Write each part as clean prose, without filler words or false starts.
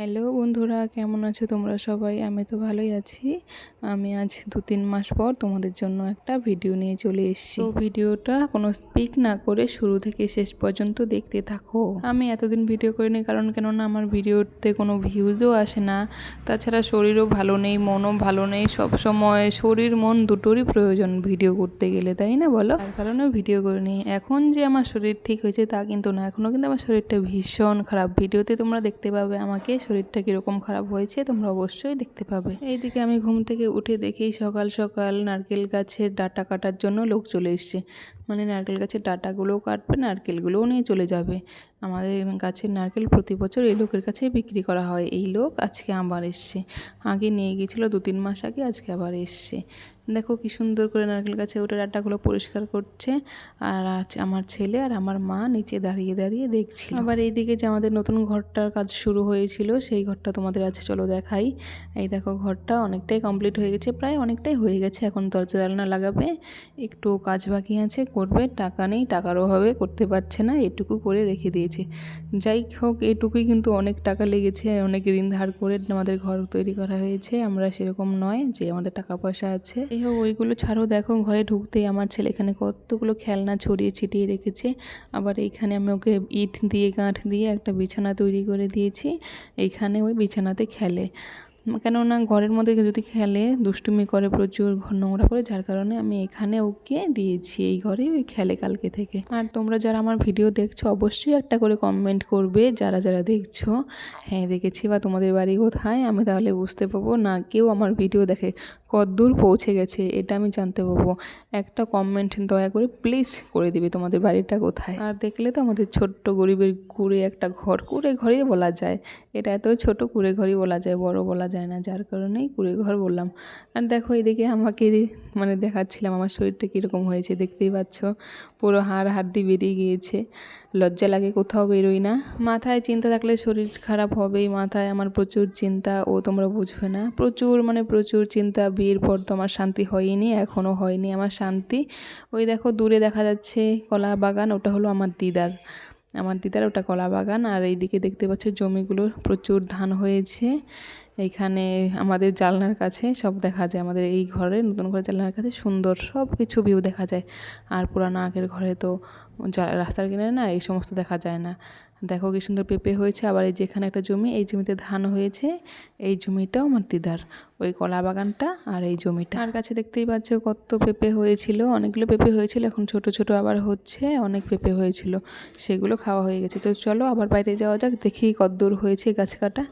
Hello বন্ধুরা, কেমন আছো তোমরা সবাই? আমি তো ভালোই আছি। আমি আজ 2-3 মাস পর তোমাদের জন্য একটা ভিডিও নিয়ে চলে এসেছি। তো ভিডিওটা কোনো স্পিক না করে শুরু থেকে শেষ পর্যন্ত দেখতে থাকো। আমি এতদিন ভিডিও করিনি কারণ কেননা আমার ভিডিওতে কোনো ভিউজও আসে না, তাছাড়া শরীরও ভালো নেই, মনও ভালো নেই। সব সময় শরীর মন দুটোরই প্রয়োজন ভিডিও করতে গেলে, তাই না বলো? তার কারণে ভিডিও করিনি। এখন যে আমার শরীর ঠিক হয়েছে তা কিন্তু না, এখনও কিন্তু আমার শরীরটা ভীষণ খারাপ। ভিডিওতে তোমরা দেখতে পাবে আমাকে শরীরটা কীরকম খারাপ হয়েছে, তোমরা অবশ্যই দেখতে পাবে। এইদিকে আমি ঘুম থেকে উঠে দেখি সকাল সকাল নারকেল গাছের ডাঁটা কাটার জন্য লোক চলে এসছে। মানে নারকেল গাছের ডাঁটাগুলোও কাটবে, নারকেলগুলোও নিয়ে চলে যাবে। আমাদের গাছের নারকেল প্রতি বছর এই লোকের কাছে বিক্রি করা হয়। এই লোক আজকে আবার এসছে, আগে নিয়ে গিয়েছিলো 2-3 মাস আগে, আজকে আবার এসছে। দেখো কি সুন্দর করে নারকেল গাছে ওটা ডাঁটাগুলো পরিষ্কার করছে। আর আজ আমার ছেলে আর আমার মা নিচে দাঁড়িয়ে দাঁড়িয়ে দেখছিল। আবার এইদিকে যে আমাদের নতুন ঘরটার কাজ শুরু হয়েছিল, সেই ঘরটা তোমাদের আছে চলো দেখাই। এই দেখো ঘরটা অনেকটাই কমপ্লিট হয়ে গেছে, প্রায় অনেকটাই হয়ে গেছে। এখন দরজা জানলা লাগাবে, একটু কাজ বাকি আছে, করবে। টাকা নেই, টাকার অভাবে করতে পারছে না, এটুকু করে রেখে দিয়েছে। যাই হোক, এটুকুই কিন্তু অনেক টাকা লেগেছে, অনেক ঋণ ধার করে আমাদের ঘর তৈরি করা হয়েছে। আমরা সেরকম নয় যে আমাদের টাকা পয়সা আছে। এই হোক, ওইগুলো ছাড়ো। দেখো ঘরে ঢুকতেই আমার ছেলে এখানে কতগুলো খেলনা ছড়িয়ে ছিটিয়ে রেখেছে। আবার এইখানে আমি ওকে ইট দিয়ে গাঁঠ দিয়ে একটা বিছানা তৈরি করে দিয়েছি, এইখানে ওই বিছানাতে খেলে। কেননা ঘরের মধ্যে যদি খেলে দুষ্টুমি করে, প্রচুর ঘর নোংরা করে, যার কারণে আমি এখানে ওকে দিয়েছি, এই ঘরেই ওই খেলে কালকে থেকে। আর তোমরা যারা আমার ভিডিও দেখছো অবশ্যই একটা করে কমেন্ট করবে, যারা যারা দেখছো হ্যাঁ দেখেছি বা তোমাদের বাড়ি কোথায়, আমি তাহলে বুঝতে পারবো না কেউ আমার ভিডিও দেখে কতদূর পৌঁছে গেছে, এটা আমি জানতে পারবো। একটা কমেন্ট দয়া করে প্লিজ করে দিবে তোমাদের বাড়িটা কোথায়। আর দেখলে তো আমাদের ছোট্ট গরিবের কুড়ে একটা ঘর, কুড়ে ঘরই বলা যায়, এটা এত ছোট কুড়ে ঘরই বলা যায়, বড় বলা যায় না, যার কারণেই কুড়ে ঘর বললাম। আর দেখো এদিকে আমাকে মানে দেখাচ্ছিলাম আমার শরীরটা কীরকম হয়েছে, দেখতেই পাচ্ছ পুরো হাড় হাড্ডি বেরিয়ে গিয়েছে। লজ্জা লাগে, কোথাও বেরোই না। মাথায় চিন্তা থাকলে শরীর খারাপ হবেই, মাথায় আমার প্রচুর চিন্তা, ও তোমরা বুঝবে না, প্রচুর মানে প্রচুর চিন্তা। বিয়ের পর তো আমার শান্তি হয়নি, এখনও হয়নি আমার শান্তি। ওই দেখো দূরে দেখা যাচ্ছে কলা বাগান, ওটা হলো আমার দিদার, ওটা কলা বাগান। আর এইদিকে দেখতে পাচ্ছ জমিগুলো প্রচুর ধান হয়েছে। এইখানে আমাদের জানলার কাছে সব দেখা যায়, আমাদের এই ঘরে নতুন ঘরে জানলার কাছে সুন্দর সব কিছু ভিউ দেখা যায়। আর পুরানো আগের ঘরে তো রাস্তার কিনারে না, এই সমস্ত দেখা যায় না। দেখো কি সুন্দর পেঁপে হয়েছে। আবার এই যেখানে একটা জমি, এই জমিতে ধান হয়েছে, এই জমিটাও আমার দিদার, ওই কলা বাগানটা আর এই জমিটা। আর কাছে দেখতেই পাচ্ছ কত পেঁপে হয়েছিল, অনেকগুলো পেঁপে হয়েছিল, এখন ছোট ছোট আবার হচ্ছে, অনেক পেঁপে হয়েছিল, সেগুলো খাওয়া হয়ে গেছে। তো চলো আবার বাইরে যাওয়া যাক, দেখি কতদূর হয়েছে গাছ কাটা।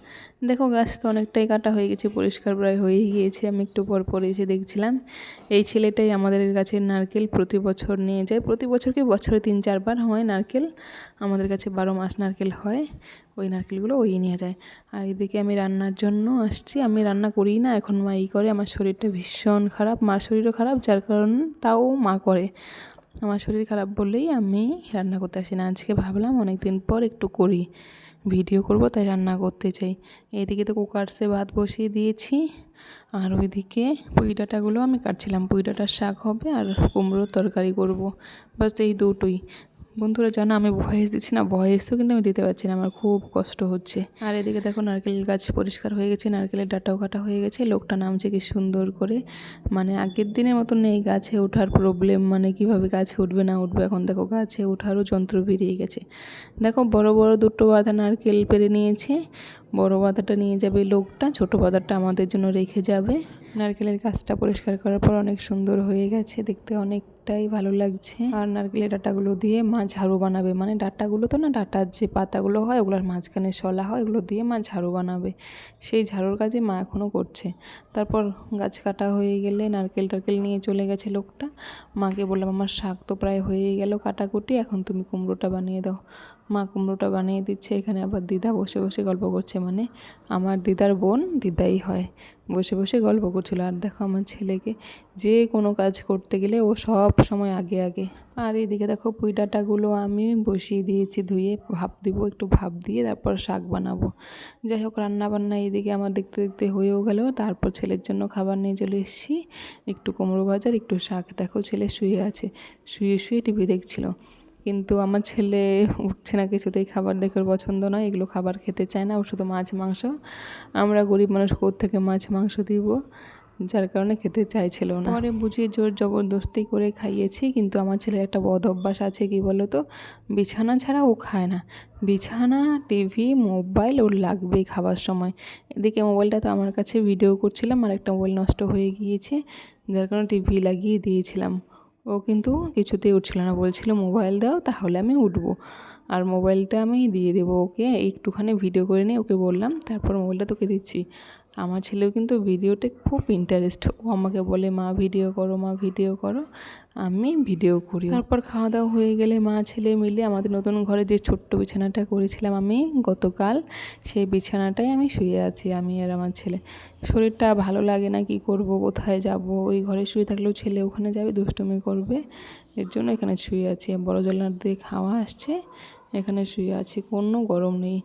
দেখো গাছ তো অনেকটাই কাটা হয়ে গেছে, পরিষ্কার প্রায় হয়েই গিয়েছে। আমি একটু পর পর এসে দেখছিলাম, এই ছেলেটাই আমাদের গাছের নারকেল প্রতি বছর নিয়ে যায়। প্রতি বছর কি বছরে 3-4 বার হয় নারকেল, আমাদের কাছে 12 মাস নারকেল হয়, ওই নারকেলগুলো ওই নিয়ে যায়। আর এদিকে আমি রান্নার জন্য আসছি, আমি রান্না করি না, এখন মা করে। আমার শরীরটা ভীষণ খারাপ, মার শরীরও খারাপ, যার কারণ তাও মা করে। আমার শরীর খারাপ বললেই আমি রান্না করতে আসি না। আজকে ভাবলাম অনেক দিন পর একটু করি, ভিডিও করব, তাই রান্না করতে চাই। এইদিকে তো কুকারসে ভাত বসিয়ে দিয়েছি, আর ওইদিকে পুঁই ডাঁটাগুলো আমি কাটছিলাম। পুঁই ডাঁটার শাক হবে আর কুমড়োর তরকারি করব, বাস এই দুটোই। বন্ধুরা জানো আমি ভয়েস দিচ্ছি না, ভয়েসও কিন্তু আমি দিতে পারছি না, আমার খুব কষ্ট হচ্ছে। আর এদিকে দেখো নারকেল গাছ পরিষ্কার হয়ে গেছে, নারকেলের ডাঁটাও কাটা হয়ে গেছে। লোকটা নামছে কি সুন্দর করে, মানে আগের দিনের মতন নেই গাছে ওঠার প্রবলেম, মানে কিভাবে গাছে উঠবে না উঠবে, এখন দেখো গাছে ওঠারও যন্ত্র বেরিয়ে গেছে। দেখো বড় বড় দুটো বাঁধা নারকেল পেরে নিয়েছে, বড় বাঁধাটা নিয়ে যাবে লোকটা, ছোট বাঁধাটা আমাদের জন্য রেখে যাবে। নারকেলের গাছটা পরিষ্কার করার পর অনেক সুন্দর হয়ে গেছে, দেখতে অনেকটাই ভালো লাগছে। আর নারকেলের ডাঁটাগুলো দিয়ে মা ঝাড়ু বানাবে, মানে ডাঁটাগুলো তো না, ডাঁটার যে পাতাগুলো হয় ওগুলোর মাঝখানে শলা হয়, ওগুলো দিয়ে মা ঝাড়ু বানাবে। সেই ঝাড়ুর কাজে মা এখনও করছে। তারপর গাছ কাটা হয়ে গেলে নারকেল টারকেল নিয়ে চলে গেছে লোকটা। মাকে বললাম আমার শাক তো প্রায় হয়েই গেল কাটাকুটি, এখন তুমি কুমড়োটা বানিয়ে দাও। মা কুমড়োটা বানিয়ে দিচ্ছে। এখানে আবার দিদা বসে বসে গল্প করছে, মানে আমার দিদার বোন দিদাই হয়, বসে বসে গল্প করছিল। আর দেখো আমার ছেলেকে, যে কোনো কাজ করতে গেলে ও সব সময় আগে আগে। আর এইদিকে দেখো পুঁই ডাঁটাগুলো আমি বসিয়ে দিয়েছি ধুয়ে, ভাপ দিব, একটু ভাপ দিয়ে তারপর শাক বানাবো। যাই হোক রান্না বান্না এইদিকে আমার দেখতে দেখতে হয়েও গেল। তারপর ছেলের জন্য খাবার নিয়ে চলে এসেছি, একটু কুমড়ো ভাজার একটু শাক। দেখো ছেলে শুয়ে আছে, শুয়ে শুয়ে টিভি দেখছিল, কিন্তু আমার ছেলে উঠছে না কিছুতেই, খাবার দেখে ওর পছন্দ নয়, এগুলো খাবার খেতে চায় না, ও শুধু মাছ মাংস। আমরা গরিব মানুষ কোত্থেকে মাছ মাংস দিব, যার কারণে খেতে চাইছিল না। পরে বুঝিয়ে জোর জবরদস্তি করে খাইয়েছি, কিন্তু আমার ছেলের একটা বদ অভ্যাস আছে, কি বলো তো, বিছানা ছাড়া ও খায় না। বিছানা, টিভি, মোবাইল ওর লাগবেই খাবার সময়। এদিকে মোবাইলটা তো আমার কাছে ভিডিও করছিলাম, আর একটা মোবাইল নষ্ট হয়ে গিয়েছে, যার কারণে টিভি লাগিয়ে দিয়েছিলাম। ও কিন্তু কিছুতেই উঠছিল না, বলছিল মোবাইল দাও তাহলে আমি উঠবো, আর মোবাইলটা আমি দিয়ে দেবো ওকে, একটুখানি ভিডিও করে নিয়ে ওকে বললাম, তারপর মোবাইলটা তোকে দিচ্ছি। আমার ছেলেও কিন্তু ভিডিওতে খুব ইন্টারেস্ট, ও আমাকে বলে মা ভিডিও করো, মা ভিডিও করো, আমি ভিডিও করি। তারপর খাওয়া দাওয়া হয়ে গেলে মা ছেলে মিলে আমাদের নতুন ঘরে যে ছোট্ট বিছানাটা করেছিলাম আমি গতকাল, সেই বিছানাটাই আমি শুয়ে আছি, আমি আর আমার ছেলে। শরীরটা ভালো লাগে না, কি করব, কোথায় যাব, ওই ঘরে শুয়ে থাকলেও ছেলে ওখানে যাবে, দুষ্টুমি করবে, এর জন্য এখানে শুয়ে আছি। বড় জলার দিয়ে খাওয়া আসছে, এখানে শুয়ে আছি, কোনো গরম নেই।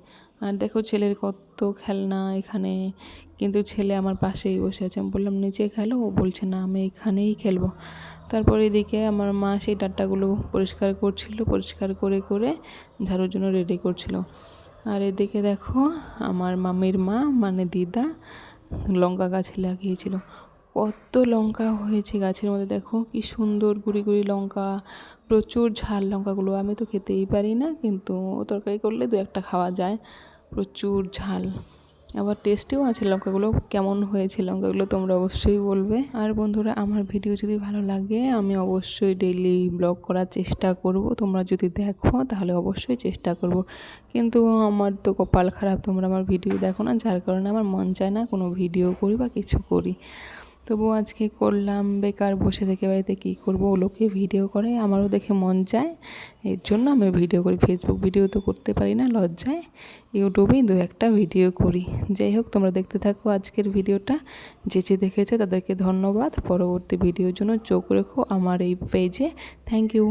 আর দেখো ছেলের কত খেলনা এখানে, কিন্তু ছেলে আমার পাশেই বসে আছে। আমি বললাম নিচে খেলো, ও বলছে না আমি এখানেই খেলবো। তারপর এদিকে আমার মা সেই ডাঁটাগুলো পরিষ্কার করছিল, পরিষ্কার করে করে ঝাড়ুর জন্য রেডি করছিল। আর এদিকে দেখো আমার মামির মা মানে দিদা লঙ্কা গাছে লাগিয়েছিল, কত লঙ্কা হয়েছে গাছের মধ্যে, দেখো কি সুন্দর গুড়ি গুড়ি লঙ্কা, প্রচুর ঝাল লঙ্কাগুলো। আমি তো খেতেই পারি না, কিন্তু তরকারি করলে দু একটা খাওয়া যায়, প্রচুর ঝাল, আবার টেস্টিও আছে লঙ্কাগুলো। কেমন হয়েছে লঙ্কাগুলো তোমরা অবশ্যই বলবে। আর বন্ধুরা, আমার ভিডিও যদি ভালো লাগে আমি অবশ্যই ডেইলি ব্লগ করার চেষ্টা করব, তোমরা যদি দেখো তাহলে অবশ্যই চেষ্টা করব। কিন্তু আমার তো কপাল খারাপ, তোমরা আমার ভিডিও দেখো না, যার কারণে আমার মন চায় না কোনো ভিডিও করি বা কিছু করি। তবু আজকে করলাম, বেকার বসে থেকে বাড়িতে কী করবো, লোকে ভিডিও করে, আমারও দেখে মন চায়, এর জন্য আমি ভিডিও করি। ফেসবুক ভিডিও তো করতে পারি না লজ্জায়, ইউটিউবেই দু একটা ভিডিও করি। যাই হোক, তোমরা দেখতে থাকো আজকের ভিডিওটা, যে যে দেখেছো তাদেরকে ধন্যবাদ। পরবর্তী ভিডিওর জন্য চোখ রেখো আমার এই পেজে। Thank you.